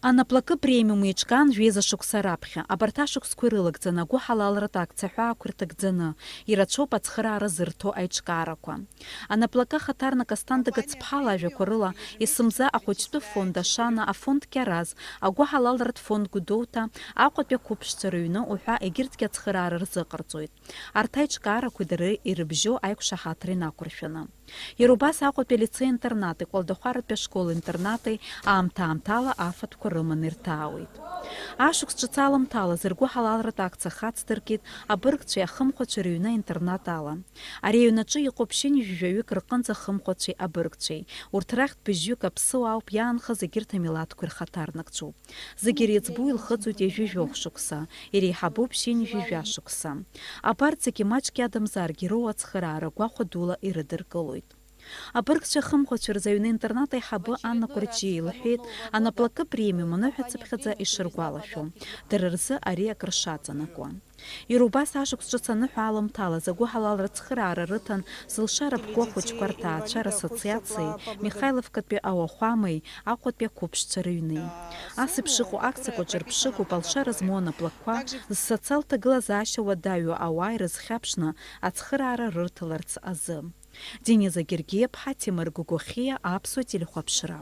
Анаплакы премиум иҿкаан жәеиза шықәса раԥхьа, абарҭ ашықәсқәа ирылагӡаны агәы ҳалалратә акциаҳәаақәа ирҭагӡаны, ирацәоуп ацхыраара зырҭо аиҿкаарақәа. Анаплакы Хаҭарнак Асҭанда-Гыцԥҳа лажәақәа рыла есымза ахәыҷтәы фонд Ашана, афонд Кьараз, агәы ҳалалратә фонд Гәдоуҭа, Аҟәатәи ақәыԥшцәа рыҩны уҳәа егьырҭгьы ацхыраара рзыҟарҵоит. Арҭ аиҿкаарақәа дара ирыбжьо аиқәшаҳаҭра инақәыршәаны. Иара убас Аҟәатәи алицеи-интернати, Кәалдахәаратәи ашкол-интернати аамҭа-аамҭала афатәқәа рыманы ирҭаауеит. Ашықәс ҿыц аламҭалаз ргәы ҳалалратә акциа хацдыркит абыргцәеи ахымхәацәеи рыҩны аинтернат ала. Ари аҩнаҿы иҟоуп ԥшьынҩажәаҩык рҟынӡа ахымхәацәеи абыргцәеи. Урҭ рахьтә быжьҩык аԥсыуа ауп иаанхаз егьырҭ амилаҭқәа ирхаҭарнакцәоуп. Зегьы иреиҵбу илхыҵуеит ҩажәижәохә шықәса, иреиҳабу ԥшьынҩажәижәа шықәса. Абарҭ зегьы маҷк иадамзаргьы роуа ацхыраара гәахәа дула ирыдыркылоит. Абыргцәа ахымхәацәа рзы аҩны интернат аиҳабы Анна Кәарҷиа илҳәеит, анаплакы премиум аныҳәацыԥхьаӡа ишыргәалашәо. Дара рзы ари акрышаҵанакуа. Иара убас ашықәс ҿыц аныҳәа аламҭалаз агәы ҳалалратә цхыраара рыҭан зылшара бгәы ахәыҷқәа рҭаацәа расоциациеи, Михайловкатәи ауахәамеи, Аҟәатәи ақәыԥшцәа рыҩни. Ас еиԥш ыҟоу акциақәа ҿырԥшыгоуп алшара змоу анаплакқәа зсоциалтә ҭагылазаашьа уадаҩу ауаа ирызхьаԥшны ацхыраара рырҭаларц азы. Дениза Гергиев, Тимур Гугухия, Аԥсуа телехәаԥшра.